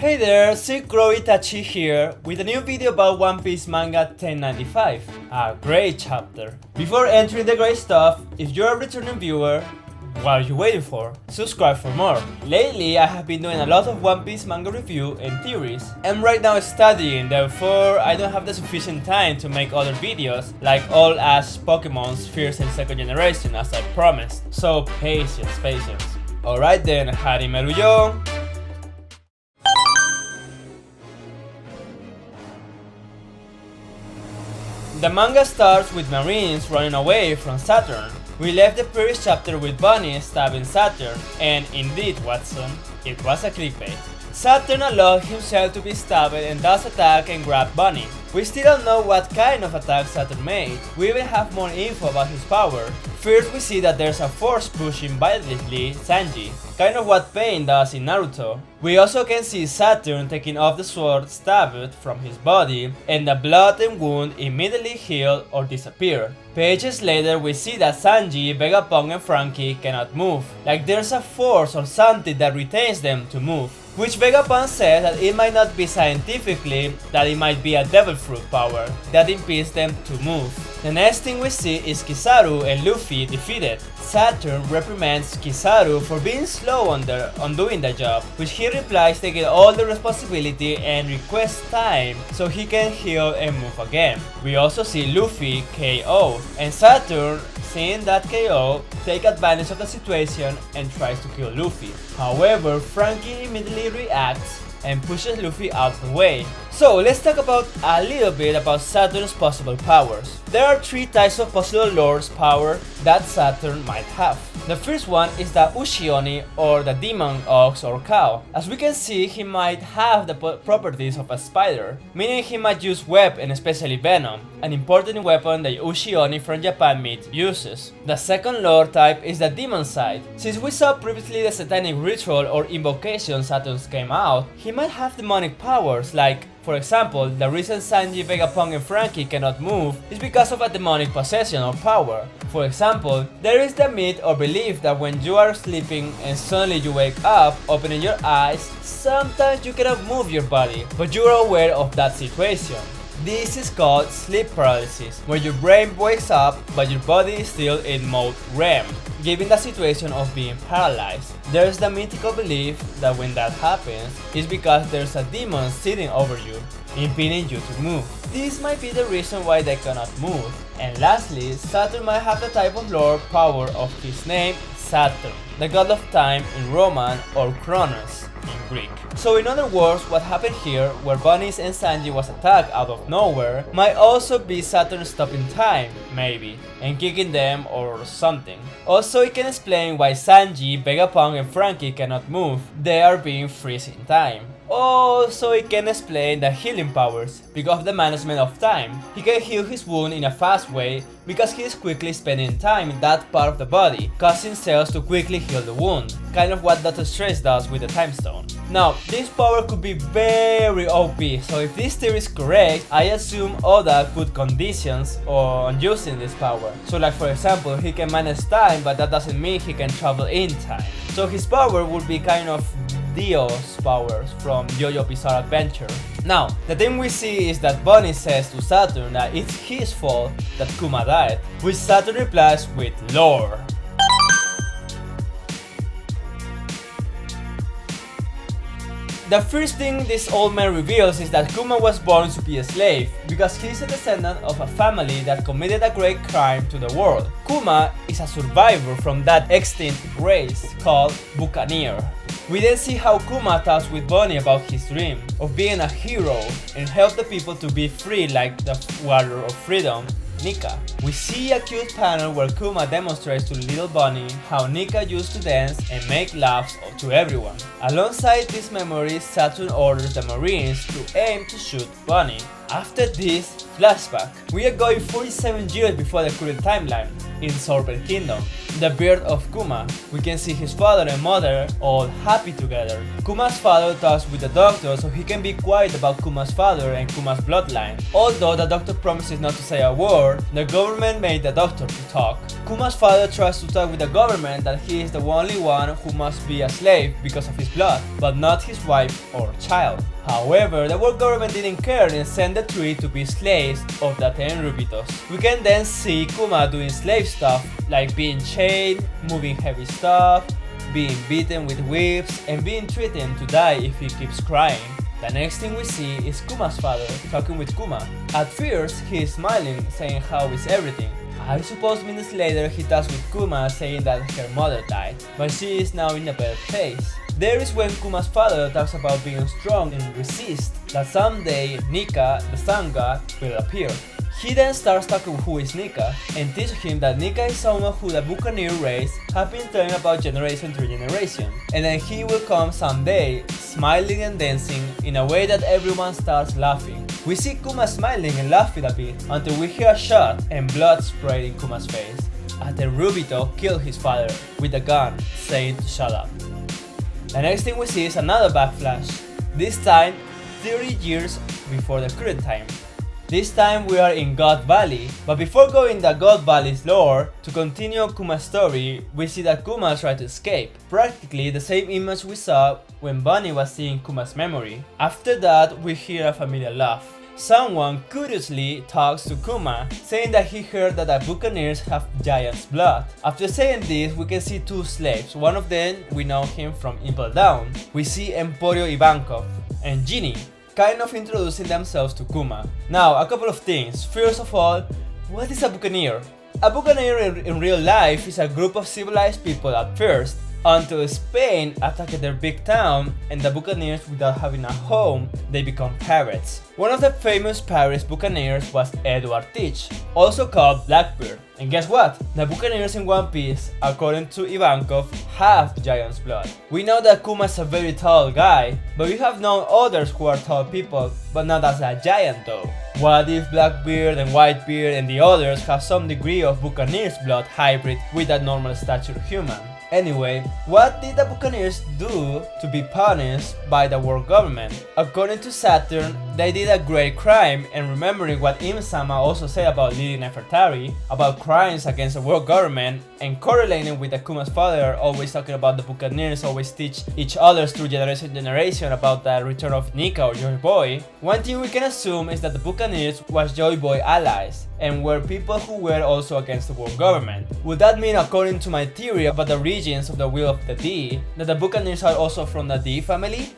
Hey there, SirCrow Itachi here with a new video about One Piece manga 1095, a great chapter. Before entering the great stuff, if you're a returning viewer, what are you waiting for? Subscribe for more. Lately I have been doing a lot of One Piece manga review and theories. I'm right now studying, therefore I don't have the sufficient time to make other videos like all Ash Pokemon's first and second generation as I promised. So patience. Alright then, Harimeru yo! The manga starts with Marines running away from Saturn. We left the previous chapter with Bunny stabbing Saturn, and indeed, Watson, it was a clickbait. Saturn allowed himself to be stabbed and thus attack and grab Bunny. We still don't know what kind of attack Saturn made. We even have more info about his power. First we see that there's a force pushing violently Sanji, kind of what Pain does in Naruto. We also can see Saturn taking off the sword stabbed from his body, and the blood and wound immediately heal or disappear. Pages later we see that Sanji, Vegapunk and Franky cannot move, like there's a force or something that retains them to move. Which Vegapunk says that it might not be scientifically, that it might be a devil fruit power that impedes them to move. The next thing we see is Kizaru and Luffy defeated. Saturn reprimands Kizaru for being slow on doing the job, which he replies taking all the responsibility and requests time so he can heal and move again. We also see Luffy KO, and Saturn, seeing that KO, take advantage of the situation and tries to kill Luffy. However, Franky immediately reacts and pushes Luffy out of the way. So let's talk about a little bit about Saturn's possible powers. There are three types of possible Lord's power that Saturn might have. The first one is the ushi-oni, or the demon ox or cow. As we can see, he might have the properties of a spider, meaning he might use web and especially venom, an important weapon that ushi-oni from Japan meat uses. The second Lord type is the demon side. Since we saw previously the satanic ritual or invocation Saturn's came out, he might have demonic powers like, for example, the reason Sanji, Vegapunk and Franky cannot move is because of a demonic possession or power. For example, there is the myth or belief that when you are sleeping and suddenly you wake up, opening your eyes, sometimes you cannot move your body, but you are aware of that situation. This is called sleep paralysis, where your brain wakes up but your body is still in mode REM, giving the situation of being paralyzed. There's the mythical belief that when that happens, it's because there's a demon sitting over you, impeding you to move. This might be the reason why they cannot move. And lastly, Saturn might have the type of Lord power of his name, Saturn, the god of time in Roman, or Kronos in Greek. So in other words, what happened here, where Bunny and Sanji was attacked out of nowhere, might also be Saturn stopping time, maybe, and kicking them or something. Also, it can explain why Sanji, Vegapunk and Franky cannot move, they are being freezing in time. Also, it can explain the healing powers, because of the management of time. He can heal his wound in a fast way because he is quickly spending time in that part of the body, causing cells to quickly heal the wound, kind of what Dr. Strange does with the Time Stone. Now, this power could be very OP, so if this theory is correct, I assume Oda put conditions on using this power. So like for example, he can manage time, but that doesn't mean he can travel in time. So his power would be kind of Dio's powers from JoJo Bizarre Adventure. Now, the thing we see is that Bunny says to Saturn that it's his fault that Kuma died, which Saturn replies with lore. The first thing this old man reveals is that Kuma was born to be a slave, because he is a descendant of a family that committed a great crime to the world. Kuma is a survivor from that extinct race called BUCCANEERS. We then see how Kuma talks with Bunny about his dream of being a hero and help the people to be free like the warrior of freedom, Nika. We see a cute panel where Kuma demonstrates to little Bunny how Nika used to dance and make laughs to everyone. Alongside these memories, Saturn orders the Marines to aim to shoot Bunny. After this flashback, we are going 47 years before the current timeline, in Sorbet Kingdom, the birth of Kuma. We can see his father and mother all happy together. Kuma's father talks with the doctor so he can be quiet about Kuma's father and Kuma's bloodline. Although the doctor promises not to say a word, the government made the doctor to talk. Kuma's father tries to talk with the government that he is the only one who must be a slave because of his blood, but not his wife or child. However, the world government didn't care and sent the 3 to be slaves of the 10 Rubitos. We can then see Kuma doing slave stuff like being chained, moving heavy stuff, being beaten with whips, and being threatened to die if he keeps crying. The next thing we see is Kuma's father talking with Kuma. At first, he is smiling, saying how is everything. I suppose minutes later he talks with Kuma saying that her mother died, but she is now in a better place. There is when Kuma's father talks about being strong and resist, that someday Nika, the sun god, will appear. He then starts talking who is Nika, and teaches him that Nika is someone who the Buccaneer race have been telling about generation through generation, and then he will come someday, smiling and dancing in a way that everyone starts laughing. We see Kuma smiling and laughing a bit until we hear a shot and blood sprayed in Kuma's face. After Rubito killed his father with a gun, saying to shut up. The next thing we see is another backflash, this time 30 years before the current time. This time we are in God Valley, but before going to God Valley's lore, to continue Kuma's story, we see that Kuma tried to escape, practically the same image we saw when Bunny was seeing Kuma's memory. After that, we hear a familiar laugh. Someone curiously talks to Kuma, saying that he heard that the Buccaneers have giant's blood. After saying this, we can see 2 slaves. One of them, we know him from Impel Down. We see Emporio Ivankov and Ginny, kind of introducing themselves to Kuma. Now, a couple of things. First of all, what is a Buccaneer? A Buccaneer in real life is a group of civilized people at first, until Spain attacked their big town and the Buccaneers, without having a home, they become pirates. One of the famous pirate Buccaneers was Edward Teach, also called Blackbeard. And guess what? The Buccaneers in One Piece, according to Ivankov, have giant's blood. We know that Kuma is a very tall guy, but we have known others who are tall people, but not as a giant though. What if Blackbeard and Whitebeard and the others have some degree of Buccaneers blood hybrid with a normal stature human? Anyway, what did the Buccaneers do to be punished by the world government? According to Saturn, they did a great crime, and remembering what Im-sama also said about Lily Nefertari, about crimes against the world government, and correlating with the Kuma's father always talking about the Buccaneers always teach each other through generation about the return of Nika or Joy Boy, one thing we can assume is that the Buccaneers was Joy Boy allies, and were people who were also against the world government. Would that mean, according to my theory about the regions of the Wheel of the D, that the Buccaneers are also from the D family?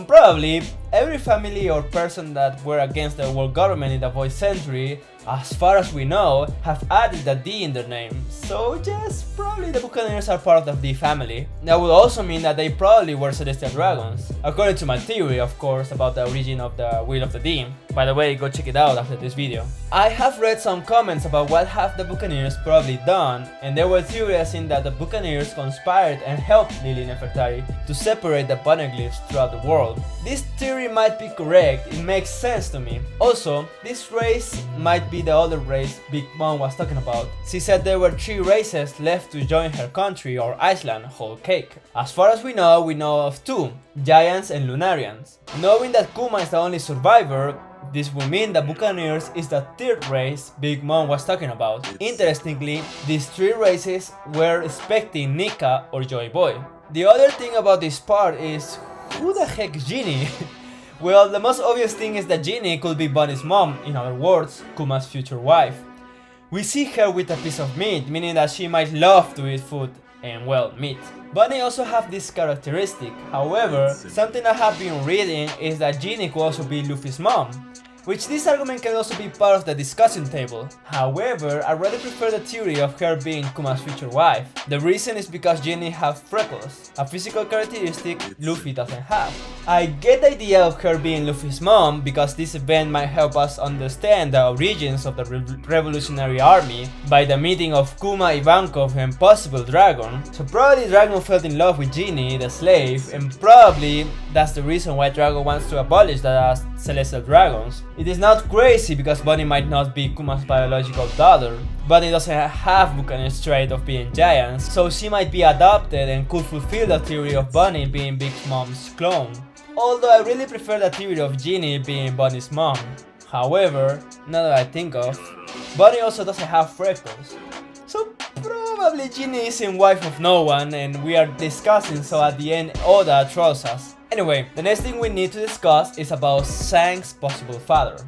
Probably. Every family or person that were against the world government in the void century, as far as we know, have added the D in their name. So yes, probably the Buccaneers are part of the D family. That would also mean that they probably were celestial dragons, according to my theory, of course, about the origin of the Wheel of the D. By the way, go check it out after this video. I have read some comments about what have the Buccaneers probably done, and there were theories in that the Buccaneers conspired and helped Lily Nefertari to separate the poneglyphs throughout the world. This theory might be correct, it makes sense to me. Also, this race might be the other race Big Mom was talking about. She said there were 3 races left to join her country or Iceland, whole cake. As far as we know of 2, Giants and Lunarians. Knowing that Kuma is the only survivor, this will mean that Buccaneers is the 3rd race Big Mom was talking about. Interestingly, these 3 races were expecting Nika or Joy Boy. The other thing about this part is, who the heck is Ginny? Well, the most obvious thing is that Ginny could be Bunny's mom, in other words, Kuma's future wife. We see her with a piece of meat, meaning that she might love to eat food and, well, meat. Bunny also have this characteristic. However, something I have been reading is that Ginny could also be Luffy's mom, which this argument can also be part of the discussion table. However, I rather prefer the theory of her being Kuma's future wife. The reason is because Ginny has freckles, a physical characteristic Luffy doesn't have. I get the idea of her being Luffy's mom because this event might help us understand the origins of the Revolutionary Army by the meeting of Kuma, Ivankov, and possible Dragon. So probably Dragon fell in love with Ginny, the slave, and probably that's the reason why Dragon wants to abolish the Celestial Dragons. It is not crazy because Bunny might not be Kuma's biological daughter. Bunny doesn't have Buccaneer's trait of being giants, so she might be adopted and could fulfill the theory of Bunny being Big Mom's clone. Although I really prefer the theory of Ginny being Bunny's mom. However, now that I think of, Bunny also doesn't have freckles, so Probably Ginny isn't wife of no one and we are discussing, so at the end Oda trolls us. Anyway, the next thing we need to discuss is about Shanks' possible father.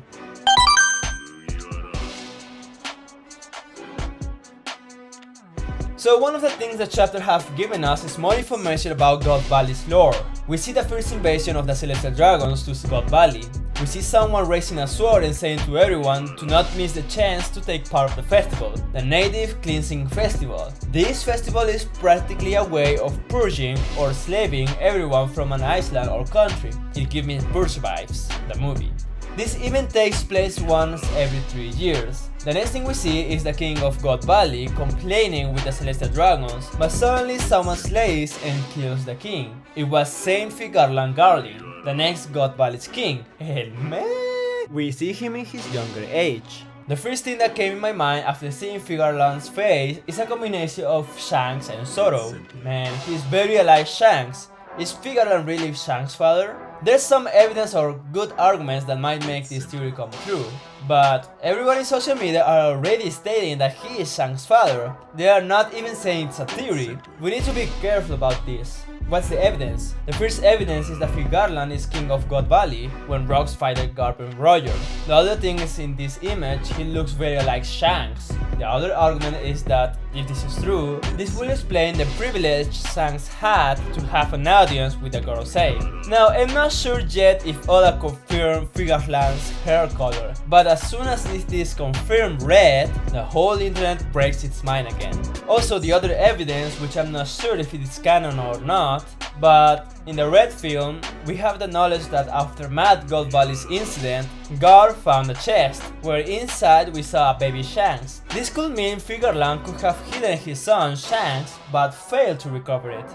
So one of the things the chapter have given us is more information about God Valley's lore. We see the first invasion of the Celestial Dragons to God Valley. We see someone raising a sword and saying to everyone to not miss the chance to take part of the festival, the Native Cleansing Festival. This festival is practically a way of purging or slaving everyone from an island or country. It gives me Purge vibes, the movie. This event takes place once every 3 years. The next thing we see is the king of God Valley complaining with the Celestial Dragons, but suddenly someone slays and kills the king. It was Saint Figarland Guardian, the next God Valley's king. And man, we see him in his younger age. The first thing that came in my mind after seeing Figarland's face is a combination of Shanks and Zoro. Man, he's very alike Shanks. Is Figarland really Shanks' father? There's some evidence or good arguments that might make this theory come true, but everyone in social media are already stating that he is Shanks' father. They are not even saying it's a theory. We need to be careful about this. What's the evidence? The first evidence is that Figarland is king of God Valley when Rocks fight the Garden Roger. The other thing is in this image he looks very like Shanks. The other argument is that if this is true, this will explain the privilege Shanks had to have an audience with the Gorosei. Now I'm not sure yet if Oda confirmed Figarland's hair color, but as soon as it is confirmed red, the whole internet breaks its mind again. Also the other evidence, which I'm not sure if it is canon or not, but in the red film, we have the knowledge that after Mad God Valley's incident, Gar found a chest, where inside we saw a baby Shanks. This could mean Figarland could have hidden his son Shanks, but failed to recover it.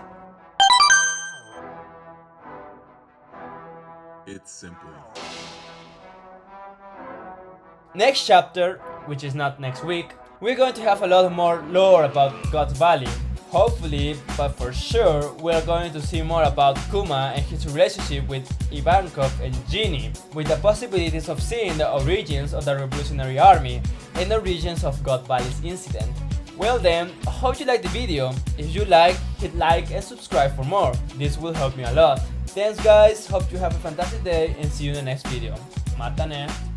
It's simple. Next chapter, which is not next week, we're going to have a lot more lore about God Valley. Hopefully, but for sure, we're going to see more about Kuma and his relationship with Ivankov and Ginny, with the possibilities of seeing the origins of the Revolutionary Army and the origins of God Valley's incident. Well then, I hope you liked the video. If you like, hit like and subscribe for more. This will help me a lot. Thanks guys, hope you have a fantastic day and see you in the next video. Maaaaan.